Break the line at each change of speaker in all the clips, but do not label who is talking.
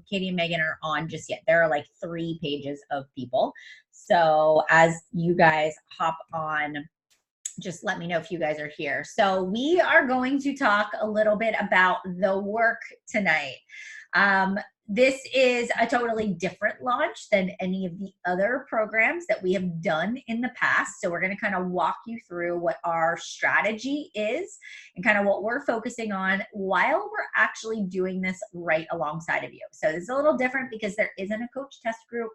Katie and Megan are on just yet. There are like 3 pages of people. So as you guys hop on, just let me know if you guys are here. So we are going to talk a little bit about the work tonight. This is a totally different launch than any of the other programs that we have done in the past. So we're going to kind of walk you through what our strategy is and kind of what we're focusing on while we're actually doing this right alongside of you. So this is a little different because there isn't a coach test group.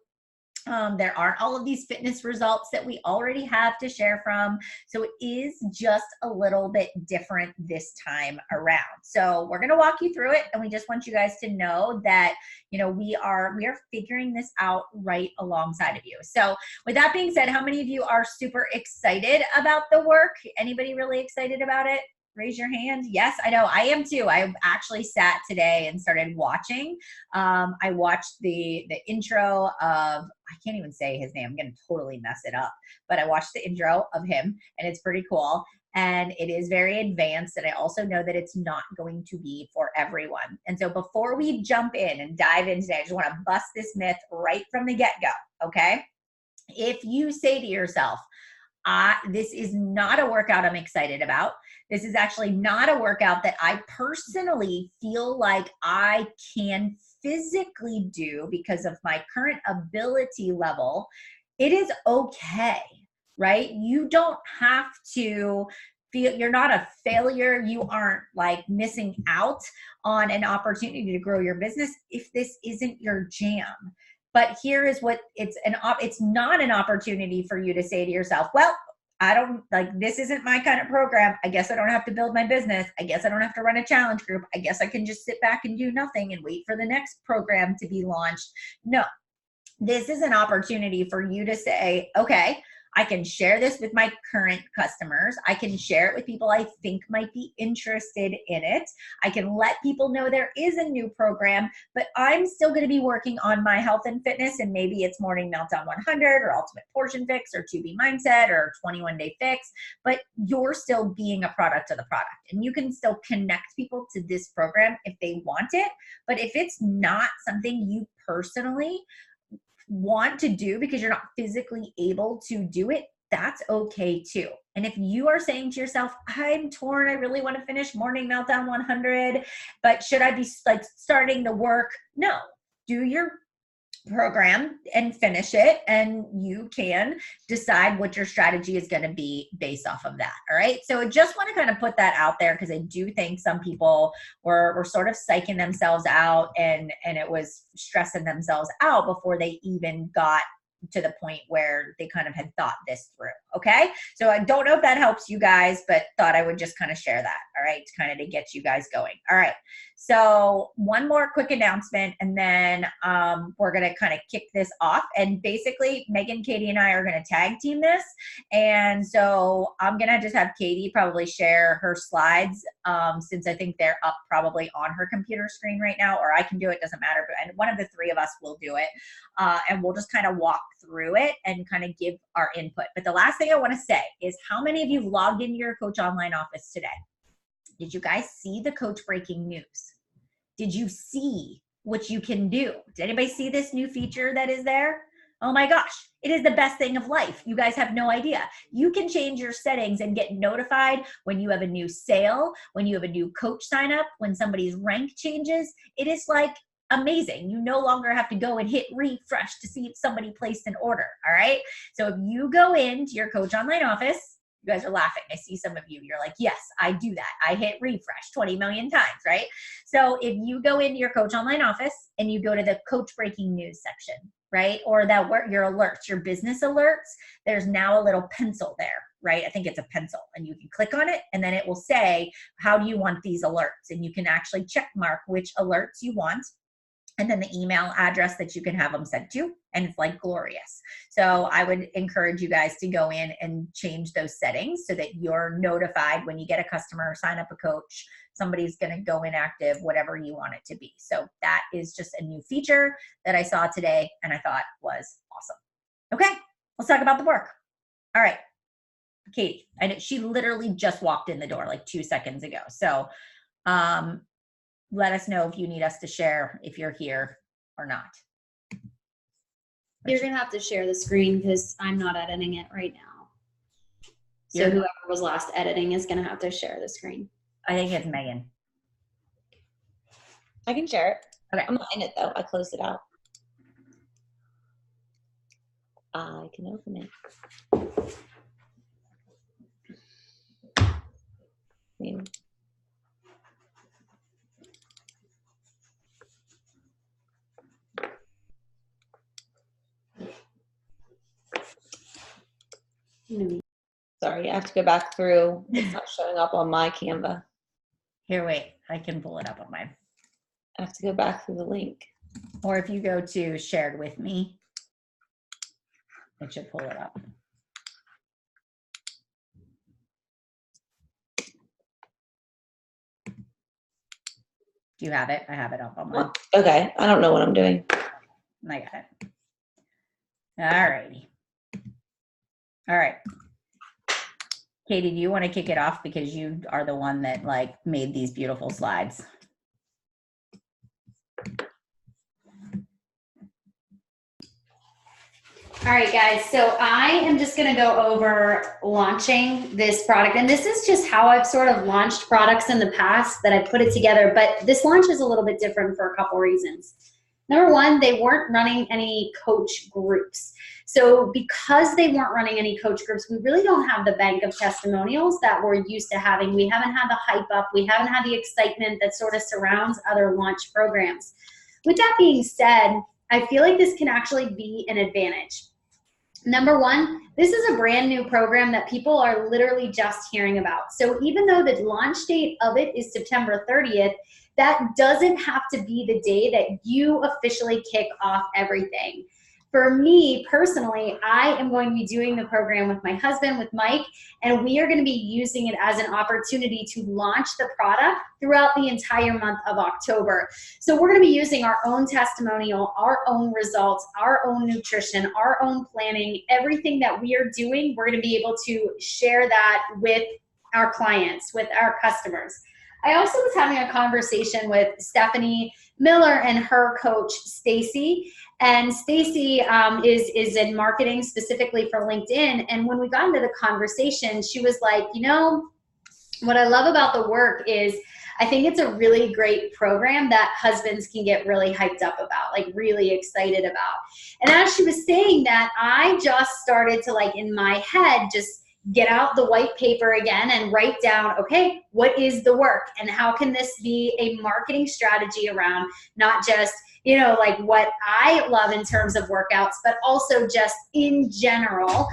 There aren't all of these fitness results that we already have to share from. So it is just a little bit different this time around. So we're going to walk you through it. And we just want you guys to know that, you know, we are figuring this out right alongside of you. So with that being said, how many of you are super excited about the work? Anybody really excited about it? Raise your hand. Yes, I know. I am too. I actually sat today and started watching. I watched the intro of, I can't even say his name. I'm going to totally mess it up. But I watched the intro of him, and it's pretty cool. And it is very advanced. And I also know that it's not going to be for everyone. And so before we jump in and dive in today, I just want to bust this myth right from the get-go, okay? If you say to yourself, this is not a workout I'm excited about. This is actually not a workout that I personally feel like I can physically do because of my current ability level. It is okay, right? You don't have to feel, you're not a failure. You aren't like missing out on an opportunity to grow your business if this isn't your jam. But here is what it's not an opportunity for you to say to yourself, well, I don't like, this isn't my kind of program. I guess I don't have to build my business. I guess I don't have to run a challenge group. I guess I can just sit back and do nothing and wait for the next program to be launched. No, this is an opportunity for you to say, okay, I can share this with my current customers. I can share it with people I think might be interested in it. I can let people know there is a new program, but I'm still going to be working on my health and fitness, and maybe it's Morning Meltdown 100 or Ultimate Portion Fix or 2B Mindset or 21-Day Fix, but you're still being a product of the product, and you can still connect people to this program if they want it. But if it's not something you personally want to do because you're not physically able to do it, that's okay too. And if you are saying to yourself, I'm torn, I really want to finish Morning Meltdown 100, but should I be like starting the work? No, do your program and finish it, and you can decide what your strategy is going to be based off of that. All right. So I just want to kind of put that out there because I do think some people were sort of psyching themselves out and it was stressing themselves out before they even got to the point where they kind of had thought this through. Okay. So I don't know if that helps you guys, but thought I would just kind of share that. All right. To kind of to get you guys going. All right. So one more quick announcement, and then we're going to kind of kick this off. And basically Megan, Katie, and I are going to tag team this. And so I'm going to just have Katie probably share her slides since I think they're up probably on her computer screen right now, or I can do it, doesn't matter. But one of the 3 of us will do it. And we'll just kind of walk through it and kind of give our input. But the last thing I want to say is, how many of you logged into your Coach Online office today? Did you guys see the Coach breaking news? Did you see what you can do? Did anybody see this new feature that is there? Oh my gosh, it is the best thing of life. You guys have no idea. You can change your settings and get notified when you have a new sale, when you have a new coach sign up, when somebody's rank changes. It is like amazing. You no longer have to go and hit refresh to see if somebody placed an order. All right. So if you go into your Coach Online office, you guys are laughing. I see some of you. You're like, yes, I do that. I hit refresh 20 million times, right? So if you go into your Coach Online office and you go to the Coach Breaking News section, right? Or that your alerts, your business alerts, there's now a little pencil there, right? I think it's a pencil, and you can click on it and then it will say, how do you want these alerts? And you can actually check mark which alerts you want, and then the email address that you can have them sent to, and it's like glorious. So I would encourage you guys to go in and change those settings so that you're notified when you get a customer, sign up a coach, somebody's going to go inactive, whatever you want it to be. So that is just a new feature that I saw today and I thought was awesome. Okay, let's talk about the work. All right, Katie, and she literally just walked in the door like 2 seconds ago. So let us know if you need us to share if you're here or not.
You're going to have to share the screen because I'm not editing it right now. So whoever was last editing is going to have to share the screen.
I think it's Megan.
I can share it.
Okay.
I'm not in it though. I closed it out. I can open it. Maybe. Sorry, I have to go back through. It's not showing up on my Canva.
Here, wait. I can pull it up on mine.
I have to go back through the link.
Or if you go to shared with me, it should pull it up. Do you have it? I have it up on mine.
Okay, I don't know what I'm doing.
I got it. All righty. All right. Katie, do you want to kick it off because you are the one that like made these beautiful slides?
All right, guys, so I am just going to go over launching this product. And this is just how I've sort of launched products in the past that I put it together. But this launch is a little bit different for a couple reasons. Number one, they weren't running any coach groups. So because they weren't running any coach groups, we really don't have the bank of testimonials that we're used to having. We haven't had the hype up. We haven't had the excitement that sort of surrounds other launch programs. With that being said, I feel like this can actually be an advantage. Number one, this is a brand new program that people are literally just hearing about. So even though the launch date of it is September 30th, that doesn't have to be the day that you officially kick off everything. For me personally, I am going to be doing the program with my husband, with Mike, and we are going to be using it as an opportunity to launch the product throughout the entire month of October. So we're going to be using our own testimonial, our own results, our own nutrition, our own planning, everything that we are doing, we're going to be able to share that with our clients, with our customers. I also was having a conversation with Stephanie Miller and her coach, Stacy. And Stacy is in marketing specifically for LinkedIn. And when we got into the conversation, she was like, you know, what I love about the work is I think it's a really great program that husbands can get really hyped up about, like really excited about. And as she was saying that, I just started to like in my head just get out the white paper again and write down, okay, what is the work and how can this be a marketing strategy around not just, you know, like what I love in terms of workouts, but also just in general,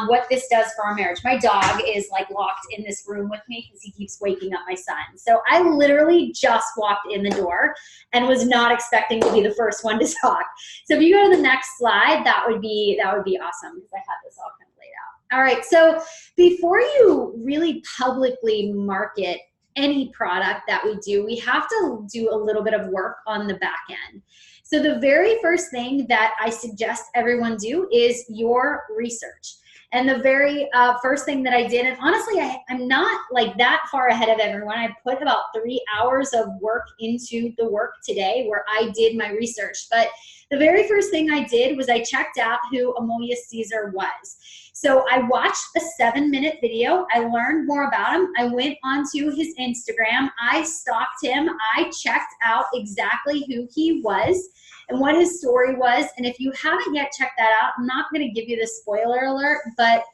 what this does for our marriage. My dog is like locked in this room with me because he keeps waking up my son. So I literally just walked in the door and was not expecting to be the first one to talk. So if you go to the next slide, that would be awesome because I had this all kind of laid out. All right, so before you really publicly market any product that we do, we have to do a little bit of work on the back end. So the very first thing that I suggest everyone do is your research. And the very first thing that I did, and honestly, I'm not like that far ahead of everyone. I put about 3 hours of work into the work today where I did my research. But the very first thing I did was I checked out who Amoyus Caesar was. So I watched a 7-minute video. I learned more about him. I went onto his Instagram. I stalked him. I checked out exactly who he was and what his story was. And if you haven't yet checked that out, I'm not going to give you the spoiler alert, but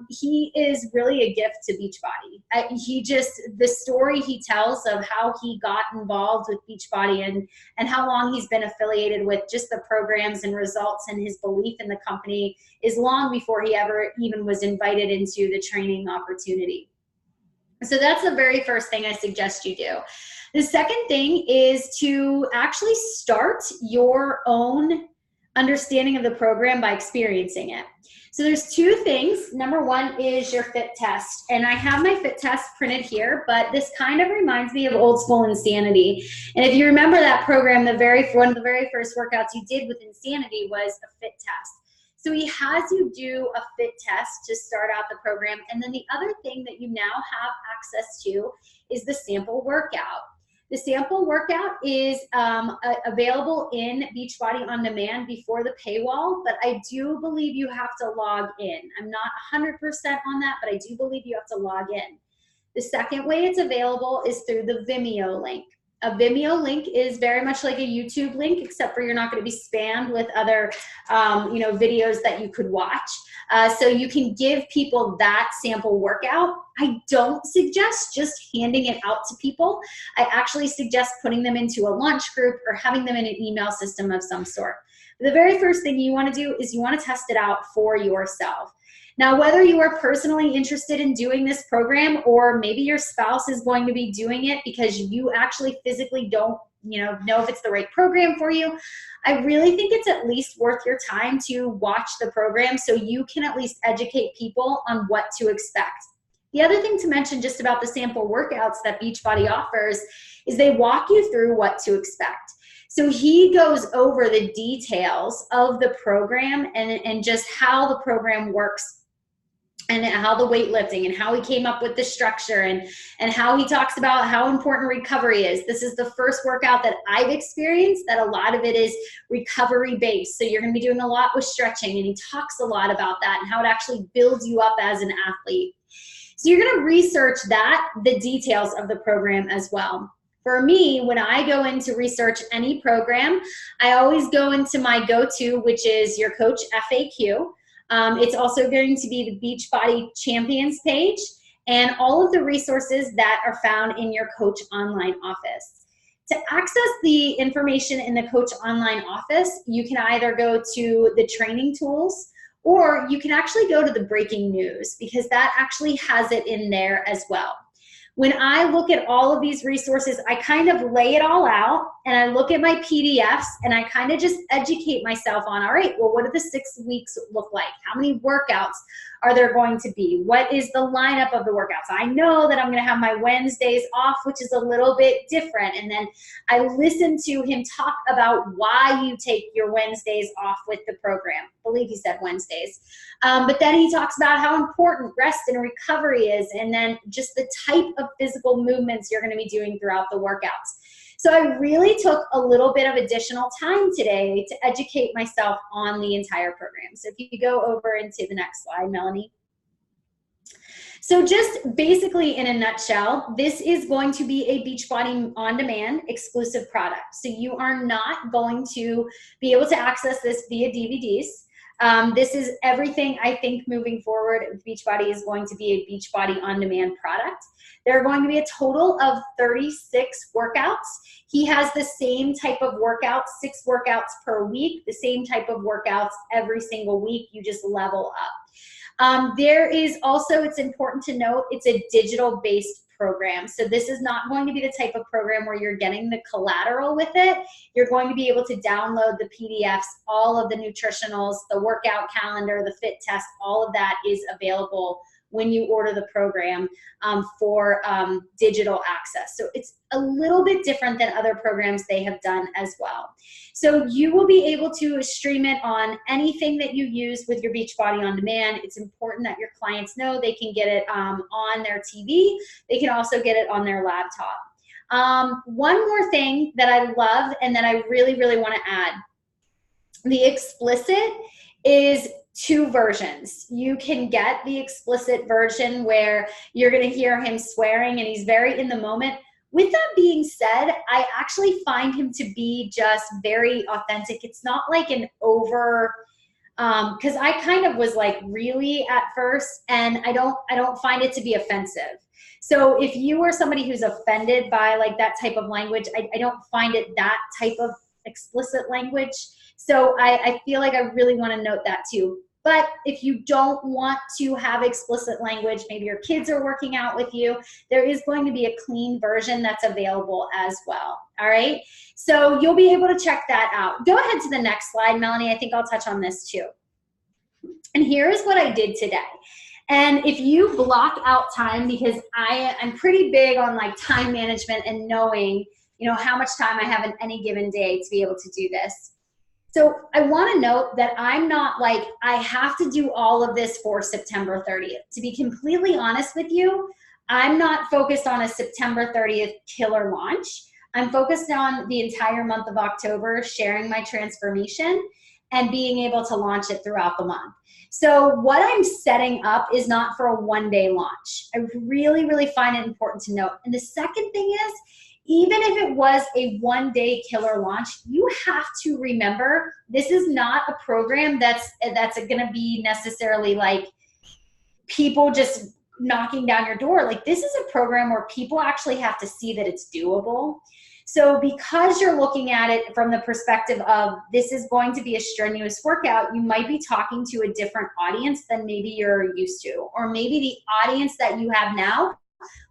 he is really a gift to Beachbody. The story he tells of how he got involved with Beachbody and how long he's been affiliated with just the programs and results and his belief in the company is long before he ever even was invited into the training opportunity. So that's the very first thing I suggest you do. The second thing is to actually start your own understanding of the program by experiencing it. So there's 2 things. Number one is your fit test. And I have my fit test printed here, but this kind of reminds me of old school Insanity. And if you remember that program, one of the very first workouts you did with Insanity was a fit test. So he has you do a fit test to start out the program. And then the other thing that you now have access to is the sample workout. The sample workout is available in Beachbody On Demand before the paywall, but I do believe you have to log in. I'm not 100% on that, but I do believe you have to log in. The second way it's available is through the Vimeo link. A Vimeo link is very much like a YouTube link, except for you're not going to be spammed with other, videos that you could watch. So you can give people that sample workout. I don't suggest just handing it out to people. I actually suggest putting them into a launch group or having them in an email system of some sort. The very first thing you want to do is you want to test it out for yourself. Now, whether you are personally interested in doing this program or maybe your spouse is going to be doing it because you actually physically don't know if it's the right program for you, I really think it's at least worth your time to watch the program so you can at least educate people on what to expect. The other thing to mention just about the sample workouts that Beachbody offers is they walk you through what to expect. So he goes over the details of the program and just how the program works and how the weightlifting and how he came up with the structure and how he talks about how important recovery is. This is the first workout that I've experienced that a lot of it is recovery based. So you're going to be doing a lot with stretching, and he talks a lot about that and how it actually builds you up as an athlete. So you're going to research the details of the program as well. For me, when I go in to research any program, I always go into my go-to, which is your coach FAQ. It's also going to be the Beachbody Champions page and all of the resources that are found in your Coach Online office. To access the information in the Coach Online office, you can either go to the training tools or you can actually go to the breaking news because that actually has it in there as well. When I look at all of these resources, I kind of lay it all out and I look at my PDFs and I kind of just educate myself on, all right, well, what do the 6 weeks look like? How many workouts are there going to be? What is the lineup of the workouts? I know that I'm going to have my Wednesdays off, which is a little bit different. And then I listen to him talk about why you take your Wednesdays off with the program. I believe he said Wednesdays. But then he talks about how important rest and recovery is, and then just the type of physical movements you're going to be doing throughout the workouts. So I really took a little bit of additional time today to educate myself on the entire program. So if you could go over into the next slide, Melanie. So just basically in a nutshell, this is going to be a Beachbody On Demand exclusive product. So you are not going to be able to access this via DVDs. This is everything I think moving forward. Beachbody is going to be a Beachbody On Demand product. There are going to be a total of 36 workouts. He has the same type of workouts, 6 workouts per week, the same type of workouts every single week. You just level up. There is also, it's important to note, it's a digital-based program. So this is not going to be the type of program where you're getting the collateral with it. You're going to be able to download the PDFs, all of the nutritionals, the workout calendar, the fit test, all of that is available when you order the program for digital access. So it's a little bit different than other programs they have done as well. So you will be able to stream it on anything that you use with your Beachbody On Demand. It's important that your clients know they can get it on their TV. They can also get it on their laptop. One more thing that I love and that I really, really want to add, the explicit is 2 versions. You can get the explicit version where you're going to hear him swearing and he's very in the moment. With that being said, I actually find him to be just very authentic. It's not like an over, because I kind of was like really at first, and I don't find it to be offensive. So if you are somebody who's offended by like that type of language, I don't find it that type of explicit language. So I feel like I really want to note that too. But if you don't want to have explicit language, maybe your kids are working out with you, there is going to be a clean version that's available as well. All right. So you'll be able to check that out. Go ahead to the next slide, Melanie. I think I'll touch on this too. And here is what I did today. And if you block out time, because I'm pretty big on like time management and knowing, how much time I have in any given day to be able to do this. So I want to note that I'm not like, I have to do all of this for September 30th. To be completely honest with you, I'm not focused on a September 30th killer launch. I'm focused on the entire month of October, sharing my transformation and being able to launch it throughout the month. So what I'm setting up is not for a one-day launch. I really, really find it important to note. And the second thing is, even if it was a one-day killer launch, you have to remember this is not a program that's going to be necessarily like people just knocking down your door. Like, this is a program where people actually have to see that it's doable. So because you're looking at it from the perspective of this is going to be a strenuous workout, you might be talking to a different audience than maybe you're used to. Or maybe the audience that you have now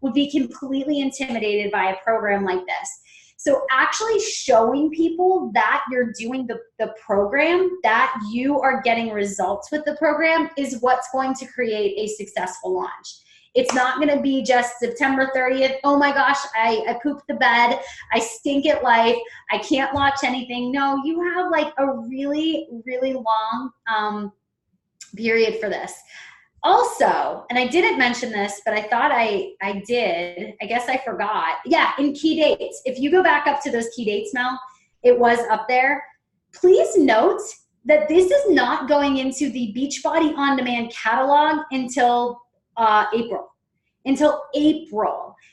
would be completely intimidated by a program like this. So actually showing people that you're doing the program, that you are getting results with the program is what's going to create a successful launch. It's not going to be just September 30th. Oh my gosh, I pooped the bed. I stink at life. I can't launch anything. No, you have like a really, really long period for this. Also, and I didn't mention this, but I thought I did. I guess I forgot. Yeah, in key dates. If you go back up to those key dates, Mel, it was up there. Please note that this is not going into the Beachbody On Demand catalog until April.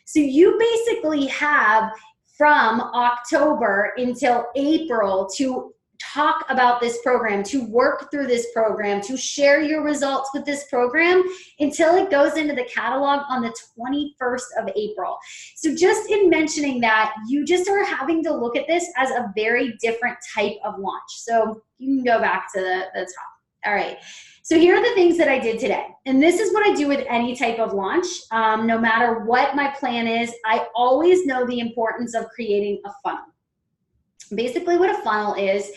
So you basically have from October until April to talk about this program, to work through this program, to share your results with this program until it goes into the catalog on the 21st of April. So just in mentioning that, you just are having to look at this as a very different type of launch. So you can go back to the top. All right. So here are the things that I did today. And this is what I do with any type of launch. No matter what my plan is, I always know the importance of creating a funnel. Basically what a funnel is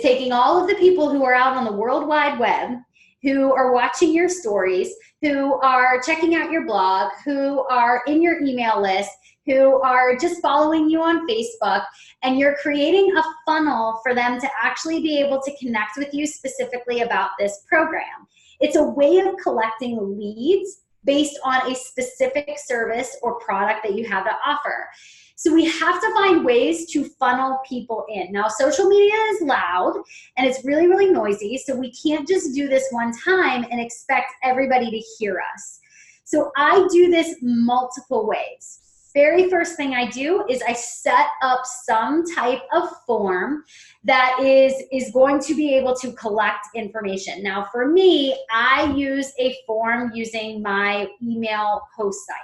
taking all of the people who are out on the World Wide Web, who are watching your stories, who are checking out your blog, who are in your email list, who are just following you on Facebook, and you're creating a funnel for them to actually be able to connect with you specifically about this program. It's a way of collecting leads based on a specific service or product that you have to offer. So we have to find ways to funnel people in. Now, social media is loud and it's really, really noisy, so we can't just do this one time and expect everybody to hear us. So I do this multiple ways. Very first thing I do is I set up some type of form that is going to be able to collect information. Now, for me, I use a form using my email host site.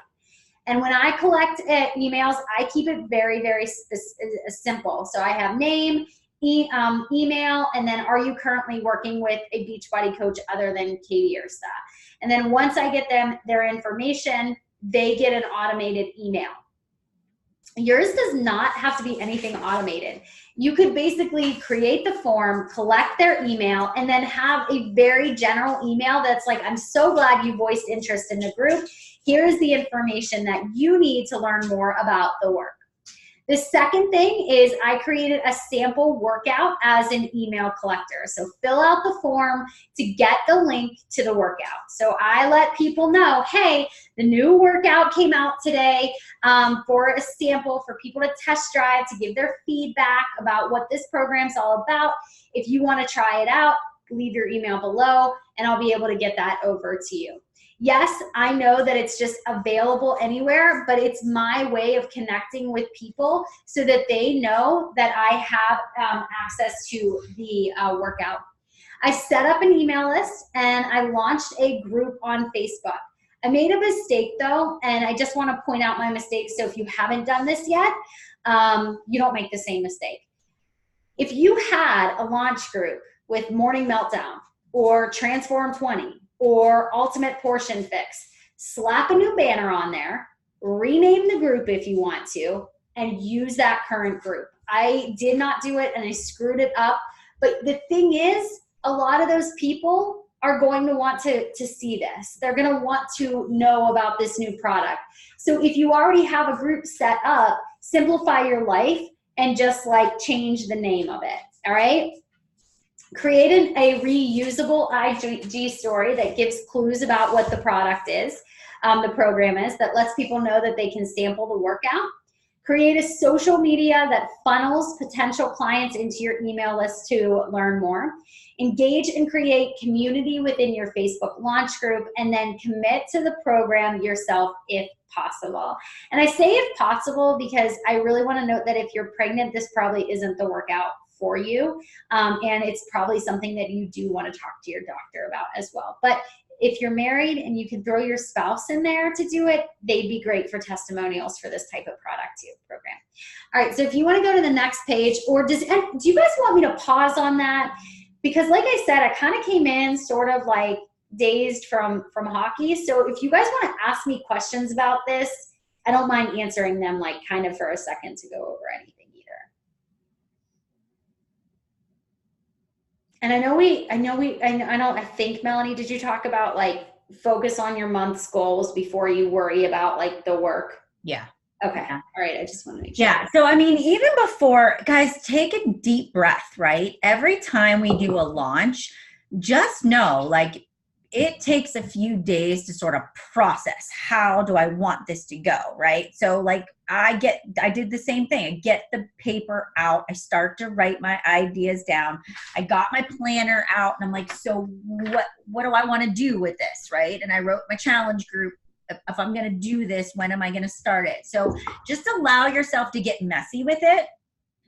And when I collect emails, I keep it very, very simple. So I have name, email, and then are you currently working with a Beachbody coach other than Katie or Sta? And then once I get them their information, they get an automated email. Yours does not have to be anything automated. You could basically create the form, collect their email, and then have a very general email that's like, I'm so glad you voiced interest in the group. Here's the information that you need to learn more about the work. The second thing is I created a sample workout as an email collector. So fill out the form to get the link to the workout. So I let people know, hey, the new workout came out today for a sample for people to test drive, to give their feedback about what this program's all about. If you want to try it out, leave your email below and I'll be able to get that over to you. Yes, I know that it's just available anywhere, but it's my way of connecting with people so that they know that I have access to the workout. I set up an email list and I launched a group on Facebook. I made a mistake though, and I just want to point out my mistake. So if you haven't done this yet, you don't make the same mistake. If you had a launch group with Morning Meltdown or Transform 20, or Ultimate Portion Fix, slap a new banner on there, rename the group if you want to, and use that current group. I did not do it and I screwed it up. But the thing is, a lot of those people are going to want to see this. They're going to want to know about this new product. So if you already have a group set up, simplify your life and just like change the name of it. All right. Create a reusable IG story that gives clues about what the product is, the program is, that lets people know that they can sample the workout. Create a social media that funnels potential clients into your email list to learn more. Engage and create community within your Facebook launch group, and then commit to the program yourself if possible. And I say if possible because I really want to note that if you're pregnant, this probably isn't the workout for you. And it's probably something that you do want to talk to your doctor about as well. But if you're married and you can throw your spouse in there to do it, they'd be great for testimonials for this type of product too, program. All right, so if you want to go to the next page, or do you guys want me to pause on that? Because like I said, I kind of came in sort of like dazed from hockey. So if you guys want to ask me questions about this, I don't mind answering them like kind of for a second to go over anything either. And I think, Melanie, did you talk about like focus on your month's goals before you worry about like the work?
Yeah.
Okay.
Yeah.
All right. I just want to make sure.
Yeah. So, I mean, even before, guys, take a deep breath, right? Every time we do a launch, just know, like, it takes a few days to sort of process, how do I want this to go, right? So like I did the same thing. I get the paper out. I start to write my ideas down. I got my planner out and I'm like, so what do I want to do with this, right? And I wrote my challenge group. If I'm going to do this, when am I going to start it? So just allow yourself to get messy with it.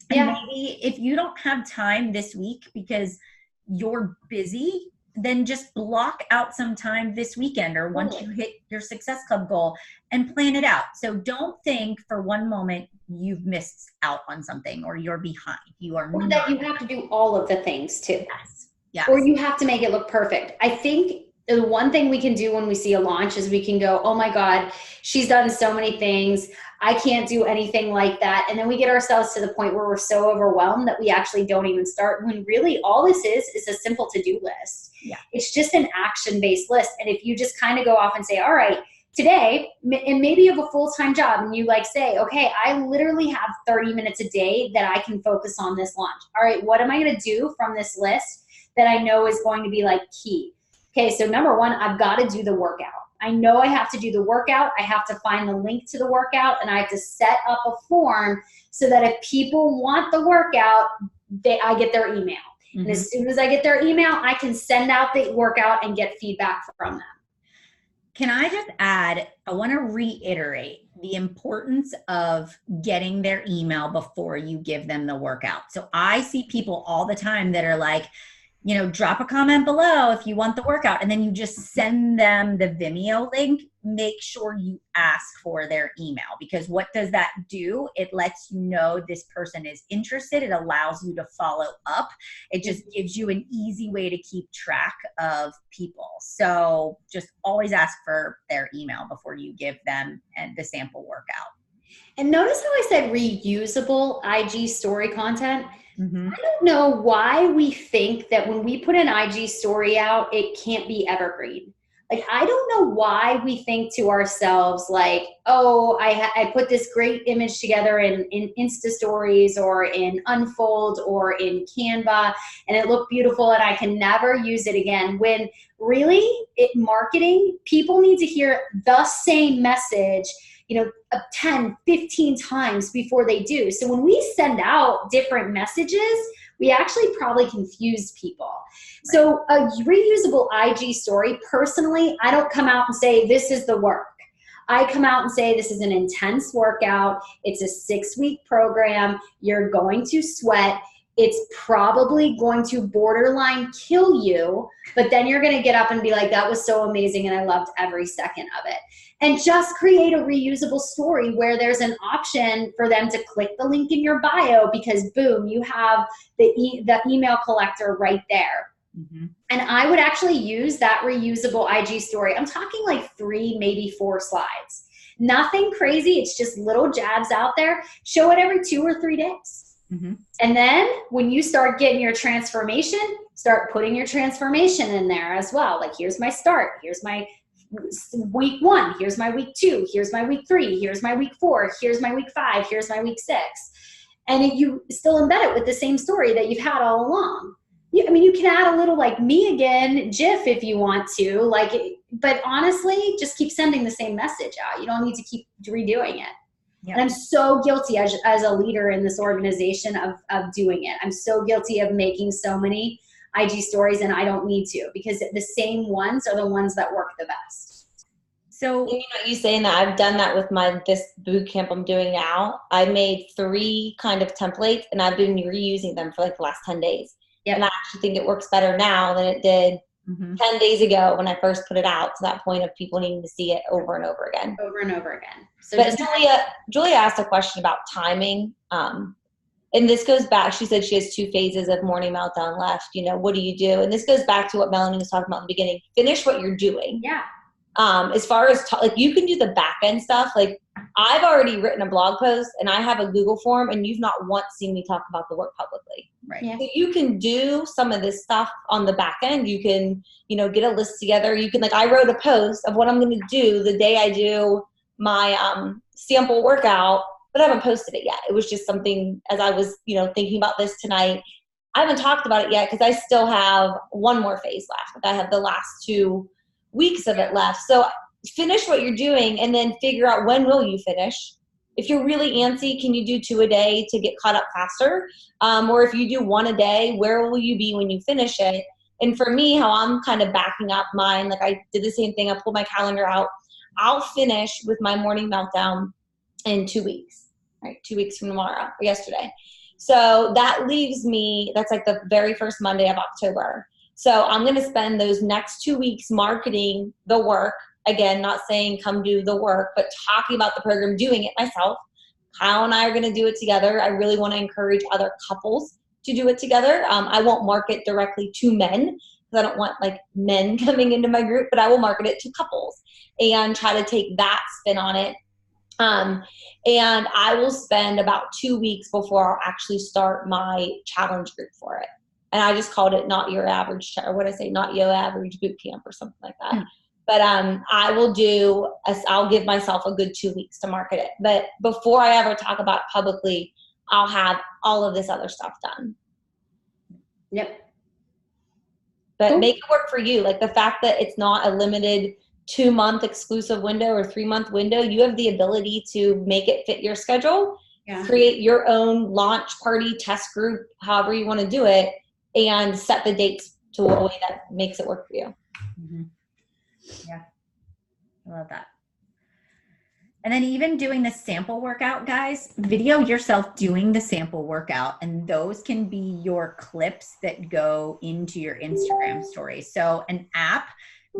And maybe if you don't have time this week because you're busy, then just block out some time this weekend or once you hit your Success Club goal and plan it out. So don't think for one moment you've missed out on something or you're behind. You are
or
not.
that you have to do all of the things too.
Yes. Yes.
Or you have to make it look perfect. I think the one thing we can do when we see a launch is we can go, oh my God, she's done so many things. I can't do anything like that. And then we get ourselves to the point where we're so overwhelmed that we actually don't even start, when really all this is a simple to-do list.
Yeah.
It's just an action-based list. And if you just kind of go off and say, all right, today, and maybe you have a full-time job and you like say, okay, I literally have 30 minutes a day that I can focus on this launch. All right, what am I going to do from this list that I know is going to be like key? Okay, so number one, I've got to do the workout. I know I have to do the workout. I have to find the link to the workout, and I have to set up a form so that if people want the workout, I get their email. Mm-hmm. And as soon as I get their email, I can send out the workout and get feedback from them.
Can I just add, I want to reiterate the importance of getting their email before you give them the workout. So I see people all the time that are like, you know, drop a comment below if you want the workout, and then you just send them the Vimeo link. Make sure you ask for their email, because what does that do? It lets you know this person is interested. It allows you to follow up. It just gives you an easy way to keep track of people. So just always ask for their email before you give them the sample workout.
And notice how I said reusable IG story content.
Mm-hmm.
I don't know why we think that when we put an IG story out, it can't be evergreen. Like, I don't know why we think to ourselves like, oh, I put this great image together in Insta stories or in Unfold or in Canva, and it looked beautiful and I can never use it again. When really, marketing, people need to hear the same message, 10, 15 times before they do. So when we send out different messages, we actually probably confuse people. Right. So a reusable IG story, personally, I don't come out and say, this is the work. I come out and say, this is an intense workout. It's a 6-week program. You're going to sweat. It's probably going to borderline kill you, but then you're going to get up and be like, that was so amazing and I loved every second of it. And just create a reusable story where there's an option for them to click the link in your bio, because boom, you have the email collector right there. Mm-hmm. And I would actually use that reusable IG story. I'm talking like 3, maybe 4 slides. Nothing crazy. It's just little jabs out there. Show it every 2 or 3 days. Mm-hmm. And then when you start getting your transformation, start putting your transformation in there as well. Like, here's my start. Here's my week 1. Here's my week 2. Here's my week 3. Here's my week 4. Here's my week 5. Here's my week 6. And you still embed it with the same story that you've had all along. You can add a little like me again GIF if you want to, but honestly, just keep sending the same message out. You don't need to keep redoing it.
Yep.
And I'm so guilty as a leader in this organization of doing it. I'm so guilty of making so many IG stories, and I don't need to, because the same ones are the ones that work the best.
So you saying that, I've done that with this boot camp I'm doing now. I made 3 kind of templates, and I've been reusing them for like the last 10 days.
Yep.
And I actually think it works better now than it did 10 days ago when I first put it out, to that point of people needing to see it over and over again.
Over and over again. So
but Julia asked a question about timing. And this goes back, she said she has 2 phases of morning meltdown left. You know, what do you do? And this goes back to what Melanie was talking about in the beginning. Finish what you're doing.
Yeah.
As far as like, you can do the back end stuff. Like, I've already written a blog post and I have a Google form, and you've not once seen me talk about the work publicly.
Right.
Yeah.
So you can do some of this stuff on the back end. You can, you know, get a list together. You can, like, I wrote a post of what I'm going to do the day I do my sample workout, but I haven't posted it yet. It was just something, as I was, you know, thinking about this tonight, I haven't talked about it yet because I still have one more phase left. Like, I have the last 2 weeks of it left. So finish what you're doing and then figure out, when will you finish? If you're really antsy, can you do 2 a day to get caught up faster? Or if you do 1 a day, where will you be when you finish it? And for me, how I'm kind of backing up mine, like, I did the same thing. I pulled my calendar out. I'll finish with my morning meltdown in 2 weeks, right? 2 weeks from tomorrow or yesterday. So that leaves me, that's like the very first Monday of October. So I'm going to spend those next 2 weeks marketing the work. Again, not saying come do the work, but talking about the program, doing it myself. Kyle and I are going to do it together. I really want to encourage other couples to do it together. I won't market directly to men because I don't want like men coming into my group, but I will market it to couples and try to take that spin on it. And I will spend about 2 weeks before I'll actually start my challenge group for it. And I just called it Not Your Average, or what I say, Not Your Average Boot Camp or something like that. But I'll give myself a good 2 weeks to market it. But before I ever talk about it publicly, I'll have all of this other stuff done.
Yep.
But
Cool.
make it work for you. Like, the fact that it's not a limited 2-month exclusive window or 3-month window, you have the ability to make it fit your schedule, create your own launch party, test group, however you want to do it, and set the dates to a way that makes it work for you.
Mm-hmm. Yeah, I love that. And then even doing the sample workout, guys, video yourself doing the sample workout, and those can be your clips that go into your Instagram stories. So an app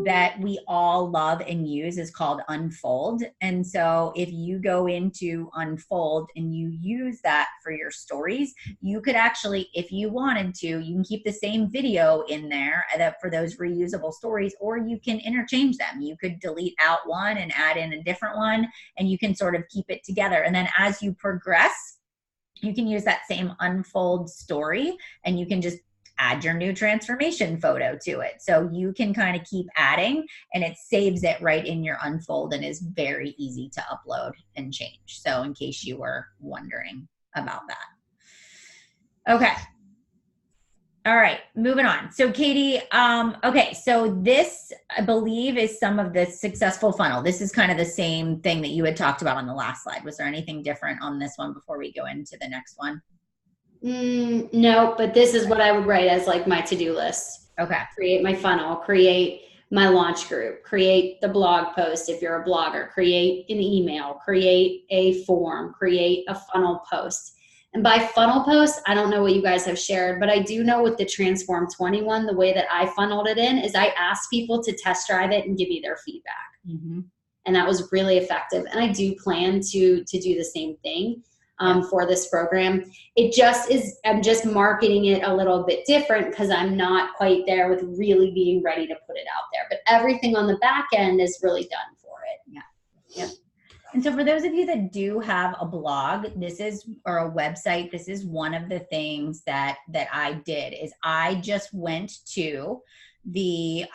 that we all love and use is called Unfold. And so if you go into Unfold and you use that for your stories, you could actually, if you wanted to, you can keep the same video in there for those reusable stories, or you can interchange them. You could delete out one and add in a different one, and you can sort of keep it together. And then as you progress, you can use that same Unfold story, and you can just add your new transformation photo to it. So you can kind of keep adding, and it saves it right in your Unfold and is very easy to upload and change. So in case you were wondering about that. Okay. All right, moving on. So Katie, okay, so this, I believe, is some of the successful funnel. This is kind of the same thing that you had talked about on the last slide. Was there anything different on this one before we go into the next one?
No, but this is what I would write as like my to-do list.
Okay.
Create my funnel, create my launch group, create the blog post if you're a blogger, create an email, create a form, create a funnel post. And by funnel post, I don't know what you guys have shared, but I do know with the Transform 21, the way that I funneled it in is I asked people to test drive it and give me their feedback.
Mm-hmm.
And that was really effective. And I do plan to do the same thing for this program. It just is, I'm just marketing it a little bit different because I'm not quite there with really being ready to put it out there. But everything on the back end is really done for it.
Yeah. Yep. And so for those of you that do have a blog, or a website, this is one of the things that I did is I just went to the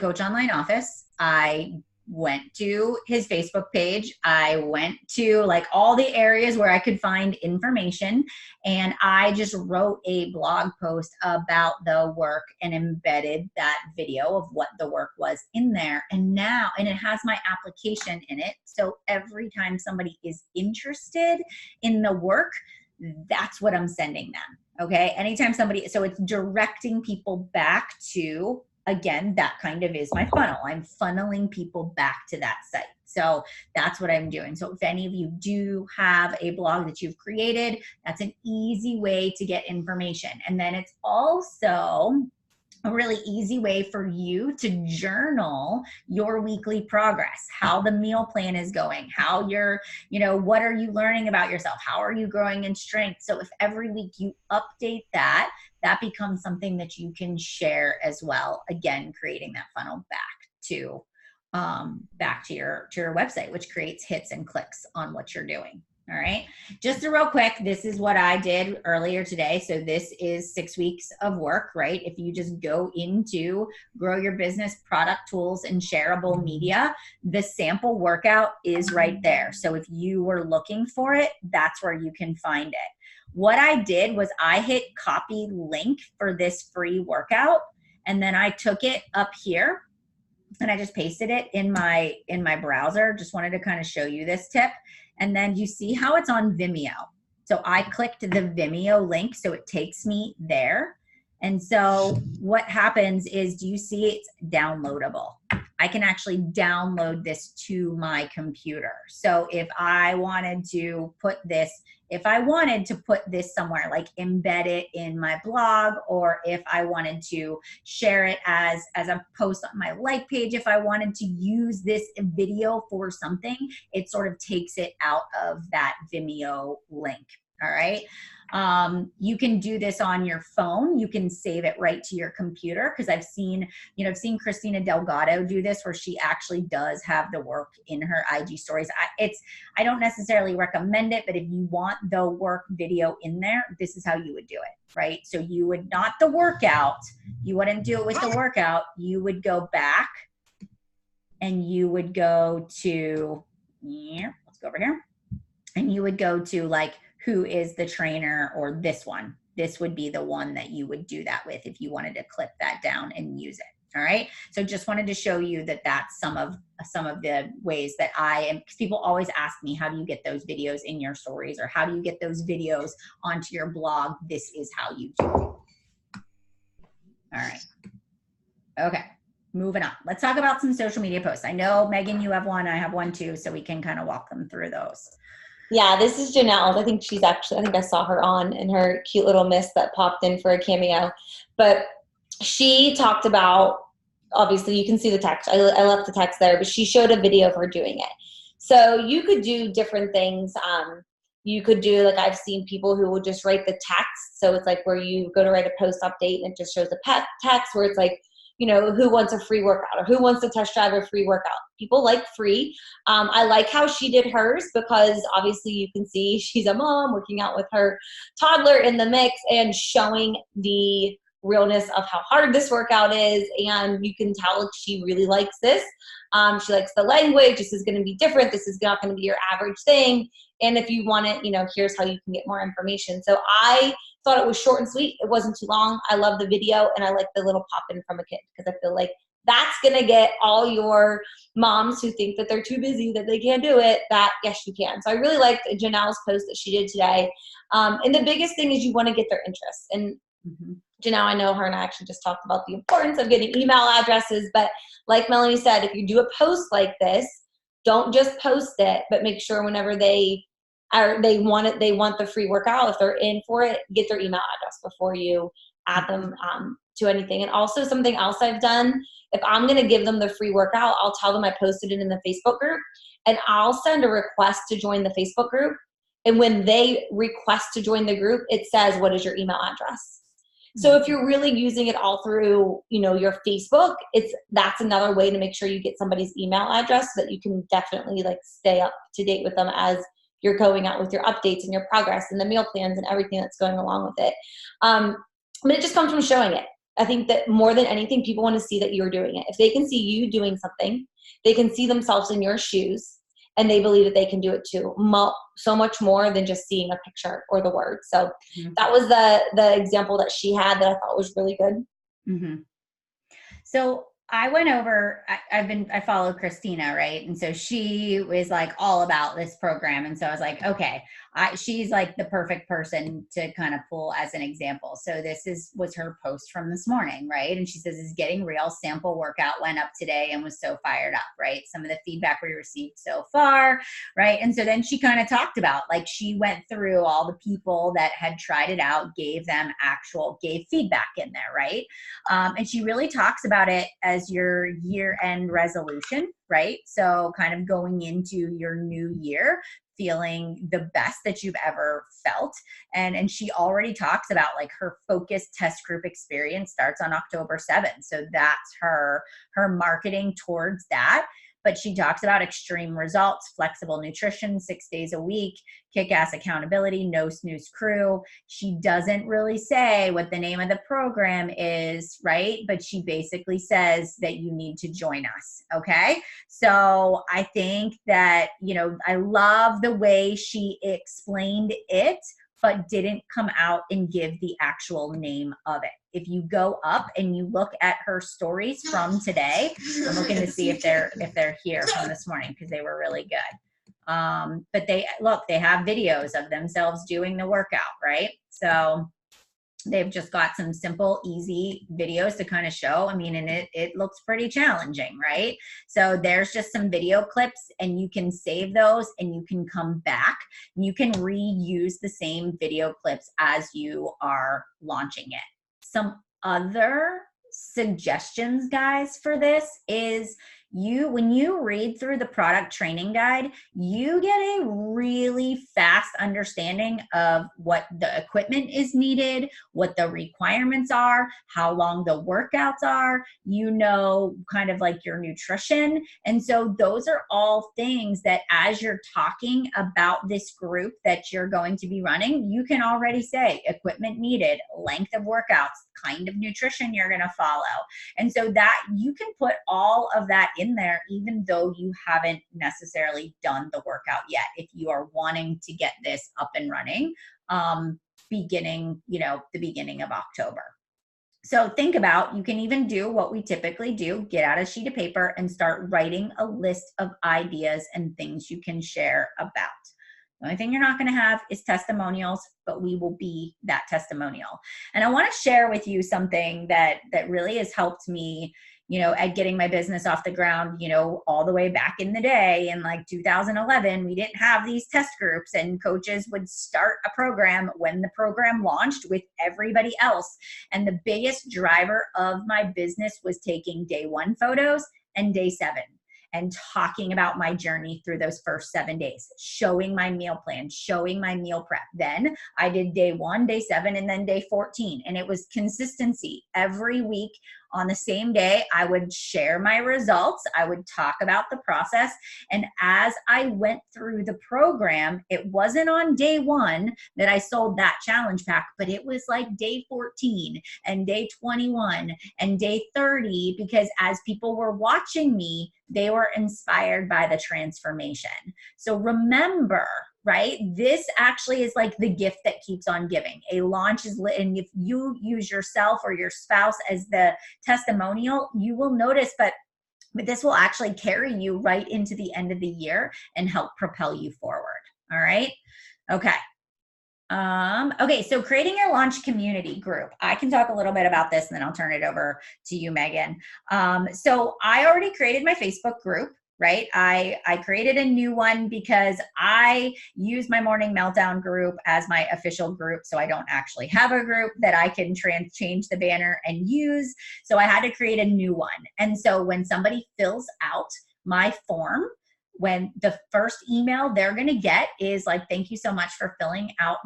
Coach Online office. I went to his Facebook page. I went to like all the areas where I could find information, and I just wrote a blog post about the work and embedded that video of what the work was in there. And it has my application in it. So every time somebody is interested in the work, that's what I'm sending them. Okay. Anytime so it's directing people back to, again, that kind of is my funnel. I'm funneling people back to that site. So that's what I'm doing. So if any of you do have a blog that you've created, that's an easy way to get information. And then it's also a really easy way for you to journal your weekly progress, how the meal plan is going, how you're, what are you learning about yourself? How are you growing in strength? So if every week you update that, that becomes something that you can share as well. Again, creating that funnel back to your website, which creates hits and clicks on what you're doing. All right. Just a real quick, this is what I did earlier today. So this is 6 weeks of work, right? If you just go into Grow Your Business Product Tools and Shareable Media, the sample workout is right there. So if you were looking for it, that's where you can find it. What I did was I hit copy link for this free workout, and then I took it up here and I just pasted it in my browser. Just wanted to kind of show you this tip. And then you see how it's on Vimeo. So I clicked the Vimeo link, so it takes me there. And so what happens is, do you see it's downloadable? I can actually download this to my computer. So if I wanted to put this somewhere, like embed it in my blog, or if I wanted to share it as a post on my like page, if I wanted to use this video for something, it sort of takes it out of that Vimeo link. All right. You can do this on your phone. You can save it right to your computer, because I've seen Christina Delgado do this, where she actually does have the work in her IG stories. I don't necessarily recommend it, but if you want the work video in there, this is how you would do it, right? So you would not the workout. You wouldn't do it with the workout. You would go back and you would go to, let's go over here. And you would go to like, who is the trainer, or this one. This would be the one that you would do that with if you wanted to clip that down and use it. All right. So just wanted to show you that that's some of the ways that because people always ask me, how do you get those videos in your stories, or how do you get those videos onto your blog? This is how you do it. All right. Okay. Moving on. Let's talk about some social media posts. I know, Megan, you have one. I have one too. So we can kind of walk them through those.
Yeah, this is Janelle's. I think I saw her on in her cute little miss that popped in for a cameo. But she talked about, obviously you can see the text. I left the text there, but she showed a video of her doing it. So you could do different things. You could do, like, I've seen people who will just write the text. So it's like where you go to write a post update and it just shows the text, where it's like, who wants a free workout, or who wants to test drive a free workout. People like free. I like how she did hers, because obviously you can see she's a mom working out with her toddler in the mix and showing the realness of how hard this workout is. And you can tell she really likes this. She likes the language. This is going to be different. This is not going to be your average thing. And if you want it, here's how you can get more information. So I thought it was short and sweet. It wasn't too long. I love the video, and I like the little pop in from a kid, because I feel like that's going to get all your moms who think that they're too busy, that they can't do it, that yes, you can. So I really liked Janelle's post that she did today. And the biggest thing is you want to get their interest. And Janelle, I know her and I actually just talked about the importance of getting email addresses, but like Melanie said, if you do a post like this, don't just post it, but make sure whenever they want the free workout, if they're in for it, get their email address before you add them to anything. And also, something else I've done, if I'm going to give them the free workout, I'll tell them I posted it in the Facebook group, and I'll send a request to join the Facebook group. And when they request to join the group, it says, what is your email address? So if you're really using it all through, your Facebook, that's another way to make sure you get somebody's email address, so that you can definitely stay up to date with them as you're going out with your updates and your progress and the meal plans and everything that's going along with it. But it just comes from showing it. I think that more than anything, people want to see that you're doing it. If they can see you doing something, they can see themselves in your shoes, and they believe that they can do it too. So much more than just seeing a picture or the word. So that was the example that she had that I thought was really good.
Mm-hmm. So I went over, I follow Christina, right? And so she was like all about this program. And so I was like, okay, she's like the perfect person to kind of pull as an example. So this was her post from this morning, right? And she says, is getting real, sample workout went up today and was so fired up, right? Some of the feedback we received so far, right? And so then she kind of talked about, like, she went through all the people that had tried it out, gave feedback in there, right? And she really talks about it as your year-end resolution, right? So kind of going into your new year, feeling the best that you've ever felt. And she already talks about, like, her focused test group experience starts on October 7th. So that's her marketing towards that. But she talks about extreme results, flexible nutrition, 6 days a week, kick-ass accountability, no snooze crew. She doesn't really say what the name of the program is, right? But she basically says that you need to join us, okay? So I think that, I love the way she explained it, but didn't come out and give the actual name of it. If you go up and you look at her stories from today, I'm looking to see if they're here from this morning, because they were really good. But they have videos of themselves doing the workout, right? So they've just got some simple, easy videos to kind of show. I mean, and it looks pretty challenging, right? So there's just some video clips, and you can save those, and you can come back and you can reuse the same video clips as you are launching it. Some other suggestions, guys, for this is when you read through the product training guide, you get a really fast understanding of what the equipment is needed, what the requirements are, how long the workouts are, kind of like your nutrition. And so those are all things that, as you're talking about this group that you're going to be running, you can already say equipment needed, length of workouts, kind of nutrition you're going to follow. And so that you can put all of that in there, even though you haven't necessarily done the workout yet, if you are wanting to get this up and running, beginning of October. So think about, you can even do what we typically do, get out a sheet of paper and start writing a list of ideas and things you can share about. The only thing you're not going to have is testimonials, but we will be that testimonial. And I want to share with you something that really has helped me, at getting my business off the ground, all the way back in the day. In like 2011, we didn't have these test groups, and coaches would start a program when the program launched with everybody else. And the biggest driver of my business was taking day 1 photos and day 7. And talking about my journey through those first 7 days, showing my meal plan, showing my meal prep. Then I did day 1, day 7, and then day 14. And it was consistency. Every week on the same day, I would share my results. I would talk about the process. And as I went through the program, it wasn't on day 1 that I sold that challenge pack, but it was like day 14 and day 21 and day 30, because as people were watching me, they were inspired by the transformation. So remember, right? This actually is like the gift that keeps on giving. A launch is lit, and if you use yourself or your spouse as the testimonial, you will notice, but this will actually carry you right into the end of the year and help propel you forward. All right. Okay. Okay, so creating your launch community group. I can talk a little bit about this, and then I'll turn it over to you, Megan. So I already created my Facebook group, right? I created a new one because I use my Morning Meltdown group as my official group. So I don't actually have a group that I can change the banner and use. So I had to create a new one. And so when somebody fills out my form, when the first email they're going to get is like, thank you so much for filling out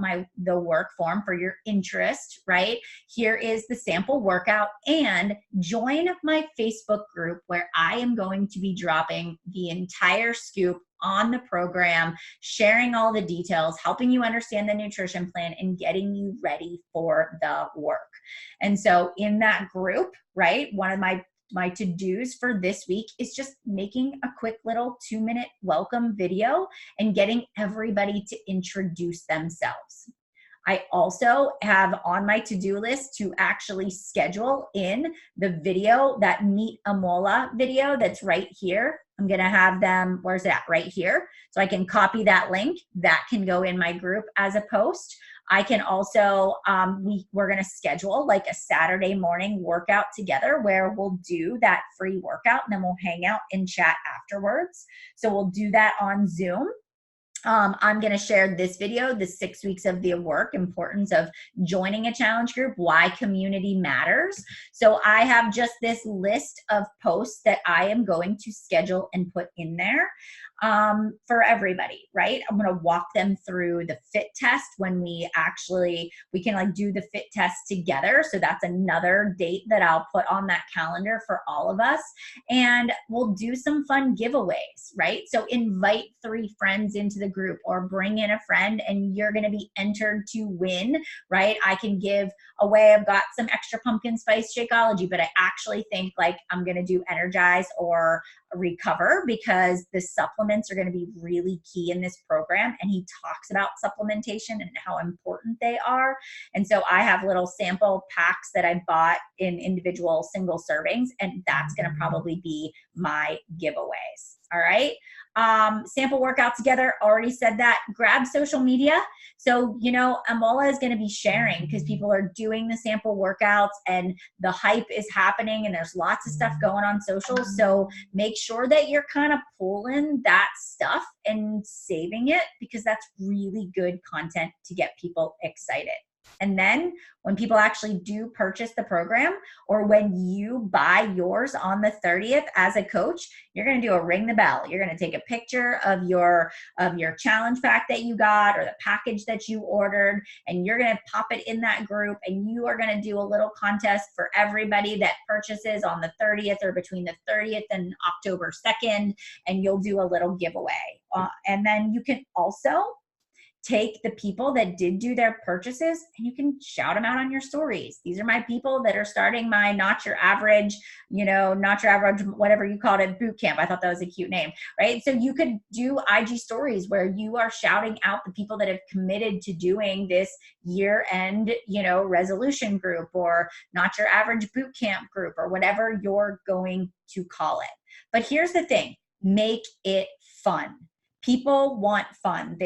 the work form for your interest, right? Here is the sample workout, and join my Facebook group where I am going to be dropping the entire scoop on the program, sharing all the details, helping you understand the nutrition plan, and getting you ready for the work. And so in that group, right, one of my to-dos for this week is just making a quick little 2-minute welcome video and getting everybody to introduce themselves. I also have on my to-do list to actually schedule in the video, that Meet Amola video that's right here. I'm going to have them, where's that? Right here. So I can copy that link. That can go in my group as a post. I can also, we're going to schedule like a Saturday morning workout together where we'll do that free workout and then we'll hang out and chat afterwards. So we'll do that on Zoom. I'm going to share this video, the 6 weeks of the work, importance of joining a challenge group, why community matters. So I have just this list of posts that I am going to schedule and put in there for everybody, right? I'm going to walk them through the fit test when we can like do the fit test together. So that's another date that I'll put on that calendar for all of us. And we'll do some fun giveaways, right? So invite 3 friends into the group or bring in a friend and you're going to be entered to win, right? I can give away, I've got some extra pumpkin spice Shakeology, but I actually think like I'm going to do Energize or Recover because the supplements are going to be really key in this program. And he talks about supplementation and how important they are. And so I have little sample packs that I bought in individual single servings, and that's going to probably be my giveaways. All right. Sample workout together. Already said that. Grab social media. So, Amola is going to be sharing because people are doing the sample workouts and the hype is happening and there's lots of stuff going on social. So make sure that you're kind of pulling that stuff and saving it because that's really good content to get people excited. And then when people actually do purchase the program or when you buy yours on the 30th as a coach, you're going to do a ring the bell. You're going to take a picture of your challenge pack that you got or the package that you ordered, and you're going to pop it in that group, and you are going to do a little contest for everybody that purchases on the 30th or between the 30th and October 2nd, and you'll do a little giveaway. And then you can also take the people that did do their purchases and you can shout them out on your stories. These are my people that are starting my not your average, whatever you called it, boot camp. I thought that was a cute name, right? So you could do IG stories where you are shouting out the people that have committed to doing this year-end, resolution group or not your average boot camp group or whatever you're going to call it. But here's the thing, make it fun. People want fun.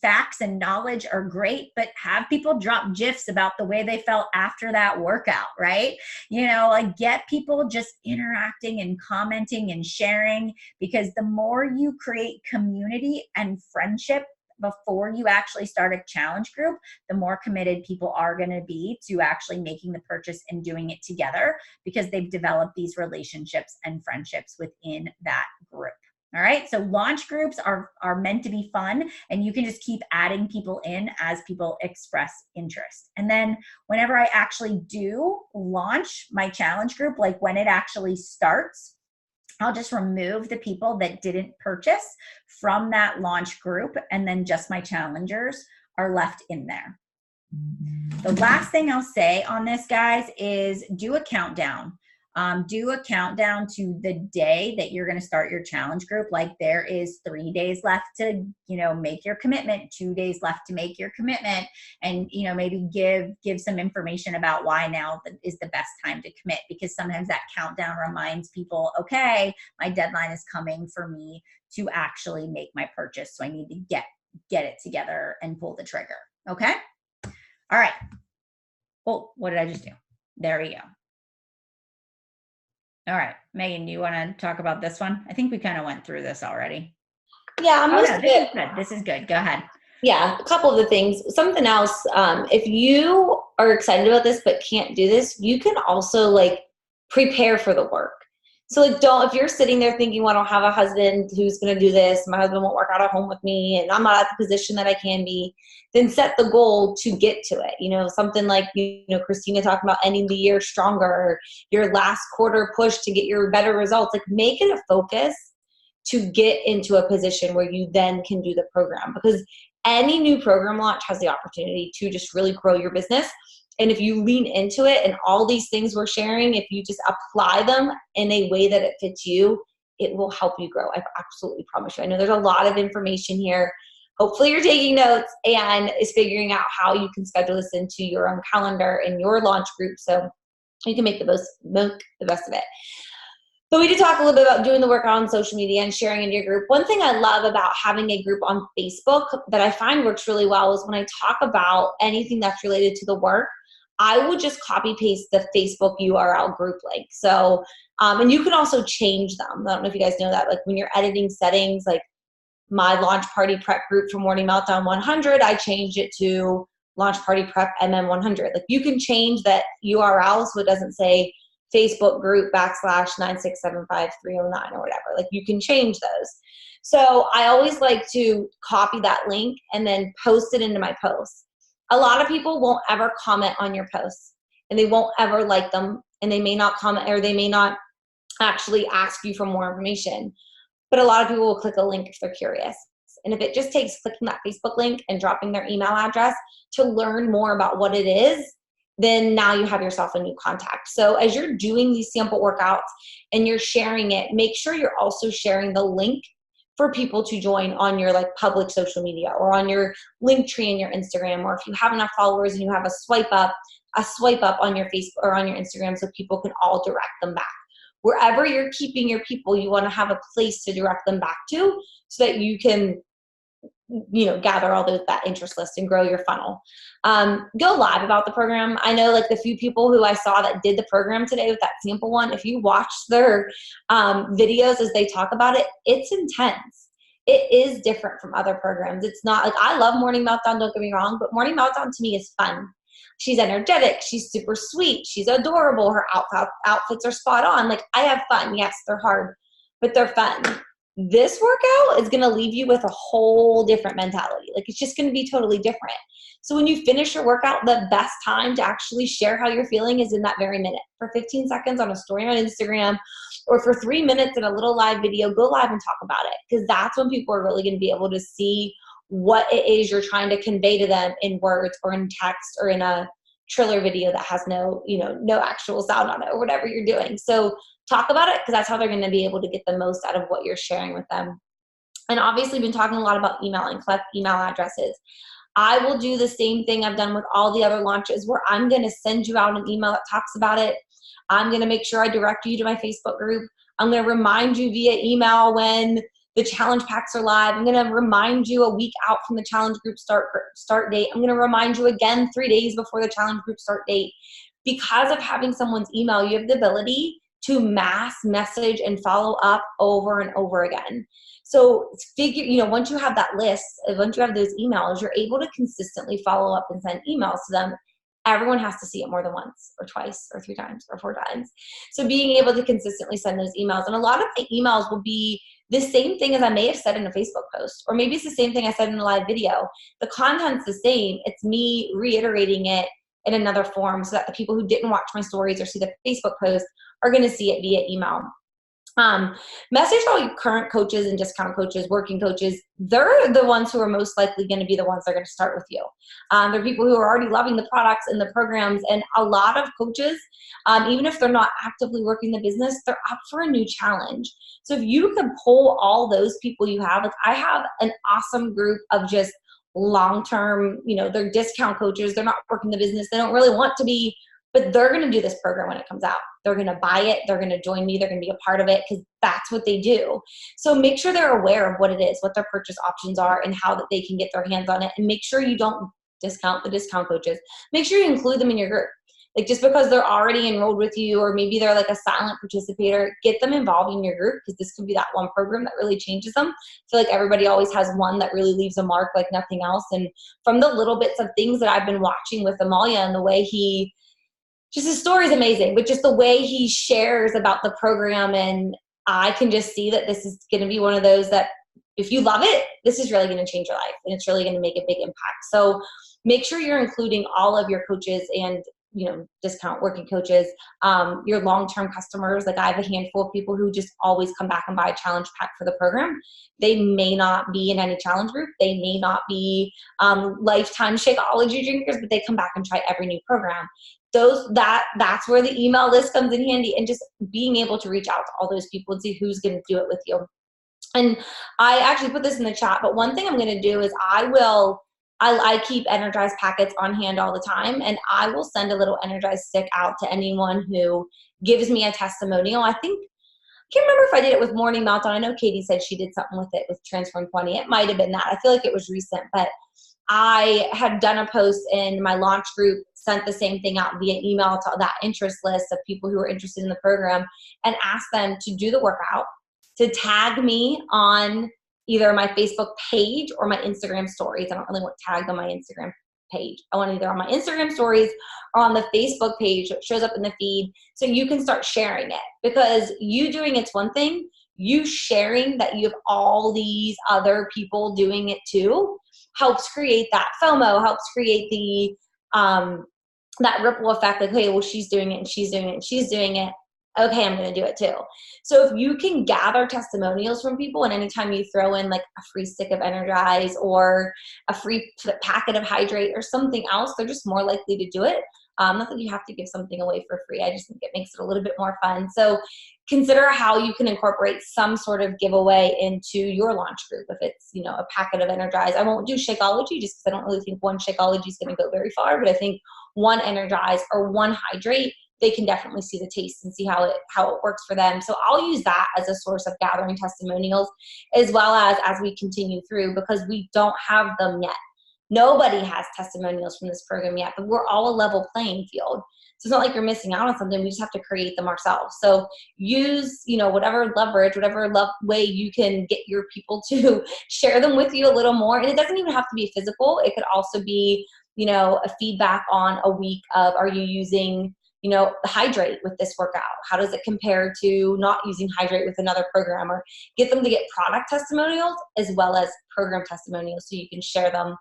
Facts and knowledge are great, but have people drop GIFs about the way they felt after that workout, right? Get people just interacting and commenting and sharing, because the more you create community and friendship before you actually start a challenge group, the more committed people are going to be to actually making the purchase and doing it together because they've developed these relationships and friendships within that group. All right. So launch groups are meant to be fun, and you can just keep adding people in as people express interest. And then whenever I actually do launch my challenge group, like when it actually starts, I'll just remove the people that didn't purchase from that launch group, and then just my challengers are left in there. The last thing I'll say on this, guys, is do a countdown. Do a countdown to the day that you're going to start your challenge group. Like there is 3 days left to, make your commitment, 2 days left to make your commitment, and, maybe give some information about why now is the best time to commit, because sometimes that countdown reminds people, okay, my deadline is coming for me to actually make my purchase. So I need to get it together and pull the trigger. Okay. All right. Oh, what did I just do? There we go. All right, Megan, do you want to talk about this one? I think we kind of went through this already.
Yeah,
This is good. Go ahead.
Yeah, a couple of the things. Something else, if you are excited about this but can't do this, you can also prepare for the work. So like, if you're sitting there thinking, well, I don't have a husband who's going to do this, my husband won't work out at home with me, and I'm not at the position that I can be, then set the goal to get to it. You know, something like, you know, Christina talking about ending the year stronger, your last quarter push to get your better results. Like, make it a focus to get into a position where you then can do the program, because any new program launch has the opportunity to just really grow your business. And if you lean into it and all these things we're sharing, if you just apply them in a way that it fits you, it will help you grow. I absolutely promise you. I know there's a lot of information here. Hopefully you're taking notes and is figuring out how you can schedule this into your own calendar and your launch group so you can make the best of it. So we did talk a little bit about doing the work on social media and sharing in your group. One thing I love about having a group on Facebook that I find works really well is when I talk about anything that's related to the work, I would just copy paste the Facebook URL group link. So, and you can also change them. I don't know if you guys know that, like when you're editing settings, like my launch party prep group for Morning Meltdown 100, I changed it to launch party prep MM 100. Like you can change that URL so it doesn't say Facebook group / 9675309 or whatever. Like you can change those. So I always like to copy that link and then post it into my posts. A lot of people won't ever comment on your posts, and they won't ever like them, and they may not comment, or they may not actually ask you for more information. But a lot of people will click a link if they're curious. And if it just takes clicking that Facebook link and dropping their email address to learn more about what it is, then now you have yourself a new contact. So as you're doing these sample workouts and you're sharing it, make sure you're also sharing the link for people to join on your like public social media or on your link tree in your Instagram, or if you have enough followers and you have a swipe up on your Facebook or on your Instagram so people can all direct them back. Wherever you're keeping your people, you want to have a place to direct them back to so that you can, you know, gather all that interest list and grow your funnel. Go live about the program. I know like the few people who I saw that did the program today with that sample one, if you watch their videos as they talk about it, it's intense. It is different from other programs. It's not like, I love Morning Meltdown, don't get me wrong, but Morning Meltdown to me is fun. She's energetic. She's super sweet. She's adorable. Her outfits are spot on. Like I have fun. Yes, they're hard, but they're fun. This workout is going to leave you with a whole different mentality. Like it's just going to be totally different. So when you finish your workout, the best time to actually share how you're feeling is in that very minute. For 15 seconds on a story on Instagram, or for 3 minutes in a little live video, go live and talk about it. Because that's when people are really going to be able to see what it is you're trying to convey to them in words or in text or in a trailer video that has no actual sound on it or whatever you're doing. So talk about it, because that's how they're going to be able to get the most out of what you're sharing with them. And obviously been talking a lot about email and collect email addresses. I will do the same thing I've done with all the other launches, where I'm going to send you out an email that talks about it. I'm going to make sure I direct you to my Facebook group. I'm going to remind you via email when the challenge packs are live. I'm going to remind you a week out from the challenge group start date. I'm going to remind you again 3 days before the challenge group start date. Because of having someone's email, you have the ability to mass message and follow up over and over again. So once you have that list, once you have those emails, you're able to consistently follow up and send emails to them. Everyone has to see it more than once or twice or 3 times or 4 times. So being able to consistently send those emails, and a lot of the emails will be the same thing as I may have said in a Facebook post, or maybe it's the same thing I said in a live video. The content's the same. It's me reiterating it in another form so that the people who didn't watch my stories or see the Facebook post are going to see it via email. Message all your current coaches and discount coaches, working coaches. They're the ones who are most likely going to be the ones that are going to start with you. They're people who are already loving the products and the programs, and a lot of coaches, even if they're not actively working the business, they're up for a new challenge. So if you can pull all those people you have, like I have an awesome group of just long-term, they're discount coaches. They're not working the business. They don't really want to be, but they're going to do this program when it comes out. They're going to buy it. They're going to join me. They're going to be a part of it because that's what they do. So make sure they're aware of what it is, what their purchase options are, and how that they can get their hands on it. And make sure you don't discount the discount coaches. Make sure you include them in your group. Like just because they're already enrolled with you, or maybe they're like a silent participator, get them involved in your group, because this could be that one program that really changes them. I feel like everybody always has one that really leaves a mark like nothing else. And from the little bits of things that I've been watching with Amalia and the way he just his story is amazing, but just the way he shares about the program, and I can just see that this is going to be one of those that if you love it, this is really going to change your life, and it's really going to make a big impact. So make sure you're including all of your coaches and, you know, discount working coaches, your long-term customers. Like I have a handful of people who just always come back and buy a challenge pack for the program. They may not be in any challenge group. They may not be lifetime Shakeology drinkers, but they come back and try every new program. That's where the email list comes in handy, and just being able to reach out to all those people and see who's going to do it with you. And I actually put this in the chat, but one thing I'm going to do is I keep energized packets on hand all the time, and I will send a little energized stick out to anyone who gives me a testimonial. I can't remember if I did it with Morning Meltdown. I know Katie said she did something with it with Transform 20. It might have been that. I feel like it was recent, but I had done a post in my launch group, sent the same thing out via email to that interest list of people who were interested in the program, and asked them to do the workout, to tag me on either my Facebook page or my Instagram stories. I don't really want tagged on my Instagram page. I want either on my Instagram stories or on the Facebook page that shows up in the feed, so you can start sharing it. Because you doing it's one thing, you sharing that you have all these other people doing it too helps create that FOMO, helps create the that ripple effect. Like, hey, well, she's doing it and she's doing it and she's doing it. Okay, I'm going to do it too. So if you can gather testimonials from people, and anytime you throw in like a free stick of Energize or a free packet of Hydrate or something else, they're just more likely to do it. Not that you have to give something away for free. I just think it makes it a little bit more fun. So consider how you can incorporate some sort of giveaway into your launch group. If it's, you know, a packet of Energize. I won't do Shakeology just because I don't really think one Shakeology is going to go very far, but I think one Energize or one Hydrate, they can definitely see the taste and see how it works for them. So I'll use that as a source of gathering testimonials, as well as we continue through, because we don't have them yet. Nobody has testimonials from this program yet, but we're all a level playing field. So it's not like you're missing out on something. We just have to create them ourselves. So use, you know, whatever leverage, whatever way you can get your people to share them with you a little more. And it doesn't even have to be physical. It could also be, you know, a feedback on a week of, are you using, you know, Hydrate with this workout? How does it compare to not using Hydrate with another program? Or get them to get product testimonials as well as program testimonials, so you can share them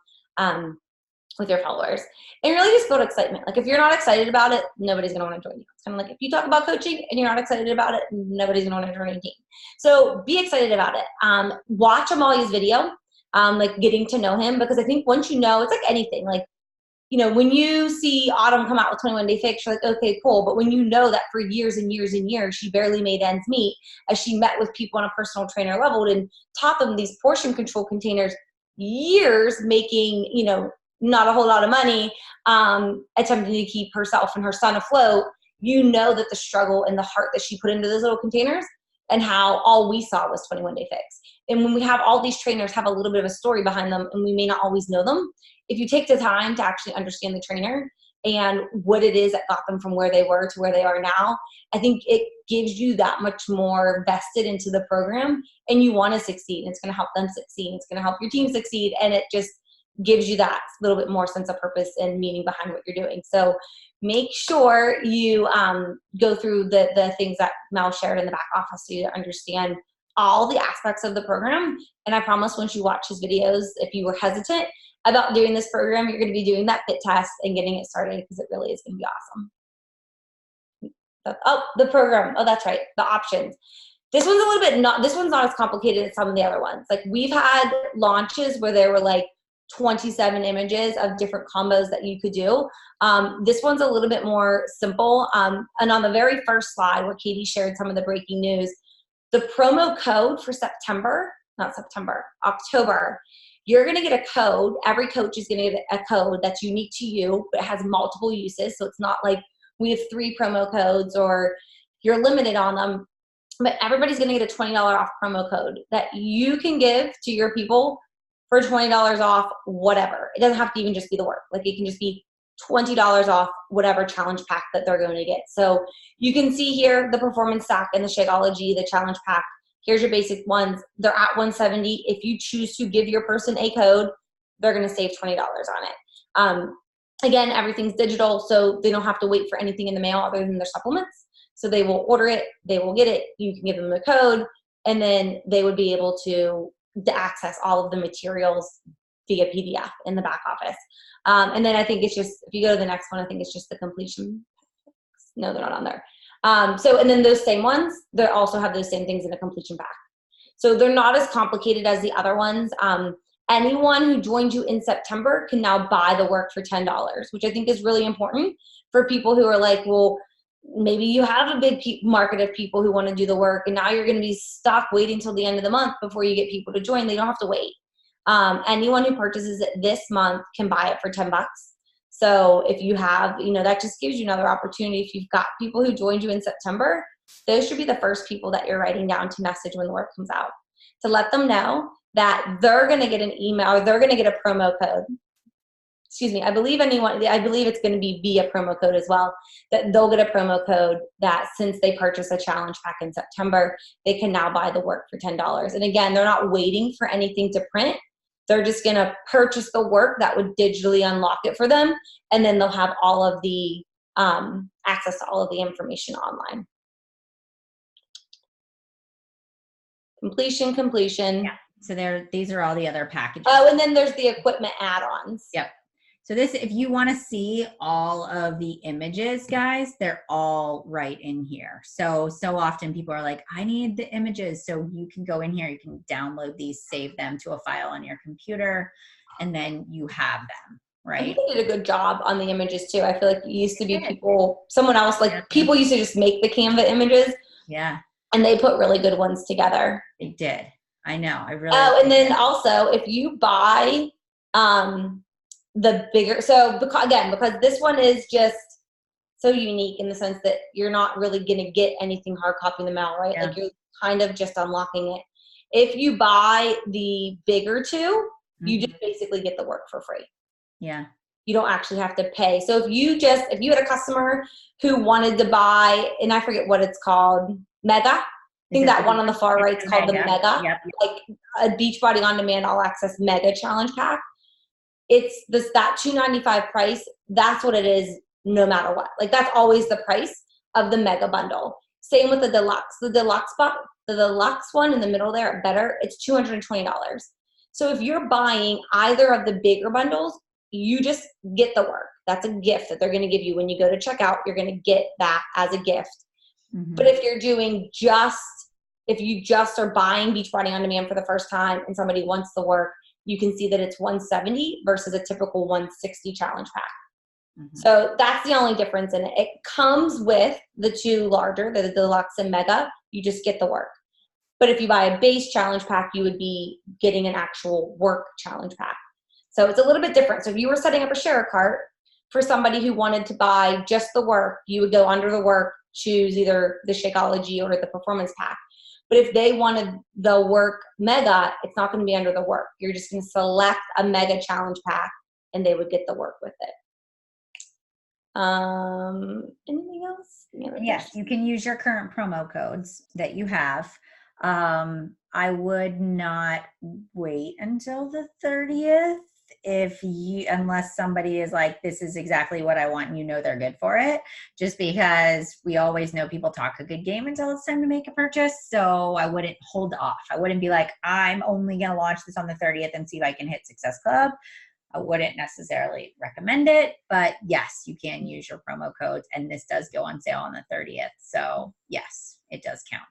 with your followers. And really just build excitement. Like if you're not excited about it, nobody's going to want to join you. It's kind of like if you talk about coaching and you're not excited about it, nobody's going to want to join your team. So be excited about it. Watch Amalia's video, like getting to know him, because I think once you know, it's like anything. Like, you know, when you see Autumn come out with 21 Day Fix, you're like, okay, cool. But when you know that for years and years and years, she barely made ends meet as she met with people on a personal trainer level and taught them these portion control containers, years making, you know, not a whole lot of money, attempting to keep herself and her son afloat, you know that the struggle and the heart that she put into those little containers, and how all we saw was 21 Day Fix. And when we have all these trainers have a little bit of a story behind them, and we may not always know them, if you take the time to actually understand the trainer and what it is that got them from where they were to where they are now, I think it gives you that much more vested into the program, and you want to succeed. It's going to help them succeed. It's going to help your team succeed. And it just gives you that little bit more sense of purpose and meaning behind what you're doing. So make sure you go through the things that Mel shared in the back office, so you understand all the aspects of the program. And I promise once you watch his videos, if you were hesitant about doing this program, you're going to be doing that fit test and getting it started, because it really is going to be awesome. Oh, the program. Oh, that's right. The options. This one's a little bit this one's not as complicated as some of the other ones. Like we've had launches where there were like 27 images of different combos that you could do. This one's a little bit more simple. And on the very first slide where Katie shared some of the breaking news, the promo code for October, you're going to get a code. Every coach is going to get a code that's unique to you, but it has multiple uses. So it's not like we have 3 promo codes or you're limited on them, but everybody's going to get a $20 off promo code that you can give to your people for $20 off whatever. It doesn't have to even just be the work. Like it can just be $20 off whatever challenge pack that they're going to get. So you can see here the performance stack and the Shakeology, the challenge pack. Here's your basic ones. They're at $170. If you choose to give your person a code, they're going to save $20 on it. Again, everything's digital, so they don't have to wait for anything in the mail other than their supplements. So they will order it, they will get it, you can give them the code, and then they would be able to access all of the materials via PDF in the back office. And then I think it's just, if you go to the next one, I think it's just the completion. No, they're not on there. So, and then those same ones, they also have those same things in a completion pack. So they're not as complicated as the other ones. Anyone who joined you in September can now buy the work for $10, which I think is really important for people who are like, well, maybe you have a big market of people who want to do the work, and now you're going to be stuck waiting till the end of the month before you get people to join. They don't have to wait. Anyone who purchases it this month can buy it for $10. So if you have, that just gives you another opportunity. If you've got people who joined you in September, those should be the first people that you're writing down to message when the work comes out, to let them know that they're going to get an email, or they're going to get a promo code. Excuse me. I believe it's going to be via promo code as well, that they'll get a promo code that since they purchase a challenge pack in September, they can now buy the work for $10. And again, they're not waiting for anything to print. They're just going to purchase the work that would digitally unlock it for them. And then they'll have all of the access to all of the information online. Completion.
Yeah. So these are all the other packages.
Oh, and then there's the equipment add-ons.
Yep. So this, if you want to see all of the images, guys, they're all right in here. So often people are like, I need the images. So you can go in here, you can download these, save them to a file on your computer, and then you have them, right?
I think they did a good job on the images too. I feel like it used to be someone else, like people used to just make the Canva images.
Yeah.
And they put really good ones together.
They did. I know. I really.
Oh, and then also if you buy the bigger, because this one is just so unique in the sense that you're not really going to get anything hard copy in the mail, right? Yeah. Like you're kind of just unlocking it. If you buy the bigger two, you just basically get the work for free.
Yeah.
You don't actually have to pay. So if you had a customer who wanted to buy, and I forget what it's called, Mega. I think that one on the far right is called the Mega. Yep. Like a Beachbody On Demand All Access Mega Challenge Pack. It's that $295 price. That's what it is no matter what. Like that's always the price of the Mega bundle. Same with the Deluxe. The Deluxe one in the middle there at Better, it's $220. So if you're buying either of the bigger bundles, you just get the work. That's a gift that they're going to give you when you go to checkout. You're going to get that as a gift. Mm-hmm. But if you just are buying Beachbody On Demand for the first time and somebody wants the work, you can see that it's $170 versus a typical $160 challenge pack. Mm-hmm. So that's the only difference in it. It comes with the two larger, the Deluxe and Mega. You just get the work. But if you buy a base challenge pack, you would be getting an actual work challenge pack. So it's a little bit different. So if you were setting up a share cart for somebody who wanted to buy just the work, you would go under the work, choose either the Shakeology or the Performance Pack. But if they wanted the work Mega, it's not going to be under the work. You're just going to select a Mega Challenge Pack and they would get the work with it. Anything else?
Yes, you can use your current promo codes that you have. I would not wait until the 30th unless somebody is like, this is exactly what I want, and they're good for it, just because we always know people talk a good game until it's time to make a purchase. So I wouldn't hold off. I wouldn't be like, I'm only going to launch this on the 30th and see if I can hit Success Club. I wouldn't necessarily recommend it, but yes, you can use your promo codes, and this does go on sale on the 30th. So yes, it does count.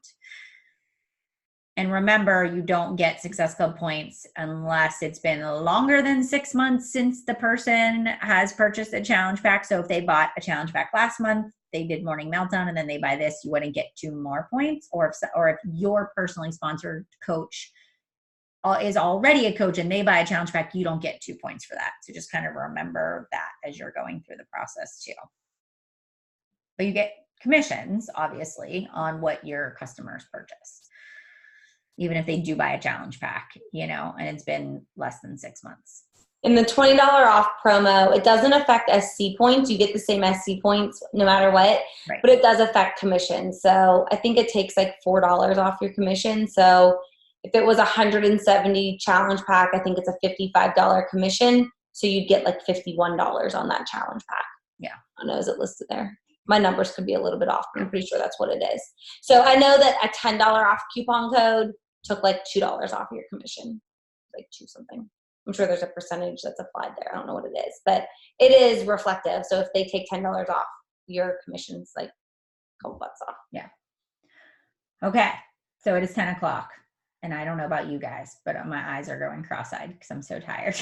And remember, you don't get Success Club points unless it's been longer than 6 months since the person has purchased a challenge pack. So if they bought a challenge pack last month, they did Morning Meltdown, and then they buy this, you wouldn't get 2 more points. Or if your personally sponsored coach is already a coach and they buy a challenge pack, you don't get 2 points for that. So just kind of remember that as you're going through the process too. But you get commissions, obviously, on what your customers purchase, even if they do buy a challenge pack, and it's been less than 6 months.
In the $20 off promo, it doesn't affect SC points. You get the same SC points no matter what, right. But it does affect commission. So I think it takes like $4 off your commission. So if it was 170 challenge pack, I think it's a $55 commission. So you'd get like $51 on that challenge pack.
Yeah.
I don't know, is it listed there? My numbers could be a little bit off, but I'm pretty sure that's what it is. So I know that a $10 off coupon code took like $2 off your commission, like 2 something. I'm sure there's a percentage that's applied there. I don't know what it is, but it is reflective. So if they take $10 off, your commission's like a couple bucks off.
Yeah. Okay. So it is 10 o'clock. And I don't know about you guys, but my eyes are going cross-eyed because I'm so tired.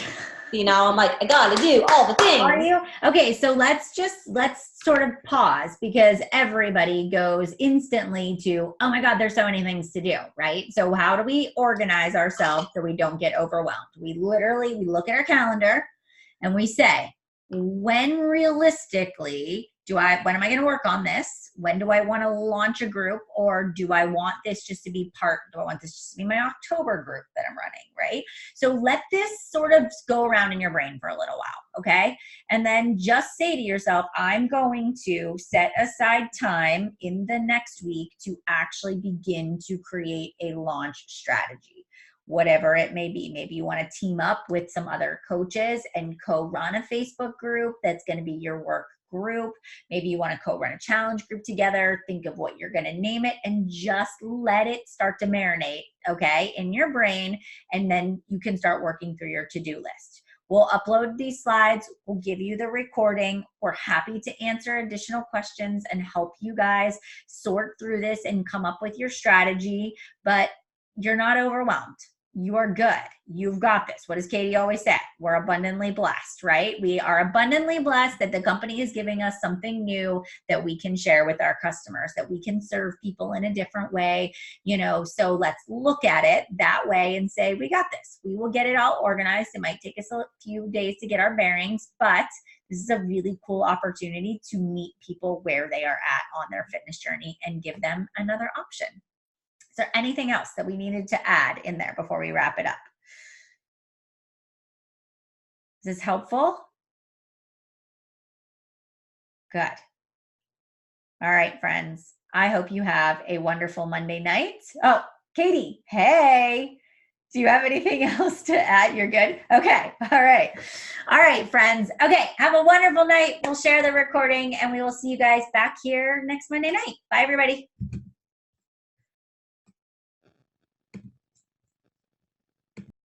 You know, I'm like, I gotta do all the things.
Are you? Okay, so let's sort of pause, because everybody goes instantly to, oh my God, there's so many things to do, right? So how do we organize ourselves so we don't get overwhelmed? We look at our calendar and we say, when realistically when am I going to work on this? When do I want to launch a group? Or do I want this just to be do I want this just to be my October group that I'm running, right? So let this sort of go around in your brain for a little while, okay? And then just say to yourself, I'm going to set aside time in the next week to actually begin to create a launch strategy. Whatever it may be. Maybe you want to team up with some other coaches and co-run a Facebook group that's going to be your work group. Maybe you want to co-run a challenge group together. Think of what you're going to name it and just let it start to marinate, okay, in your brain. And then you can start working through your to-do list. We'll upload these slides. We'll give you the recording. We're happy to answer additional questions and help you guys sort through this and come up with your strategy, but you're not overwhelmed. You are good. You've got this. What does Katie always say? We're abundantly blessed, right? We are abundantly blessed that the company is giving us something new that we can share with our customers, that we can serve people in a different way, so let's look at it that way and say, we got this. We will get it all organized. It might take us a few days to get our bearings, but this is a really cool opportunity to meet people where they are at on their fitness journey and give them another option. Is there anything else that we needed to add in there before we wrap it up? Is this helpful? Good. All right, friends. I hope you have a wonderful Monday night. Oh, Katie, hey. Do you have anything else to add? You're good? Okay. All right. All right, friends. Okay. Have a wonderful night. We'll share the recording and we will see you guys back here next Monday night. Bye, everybody.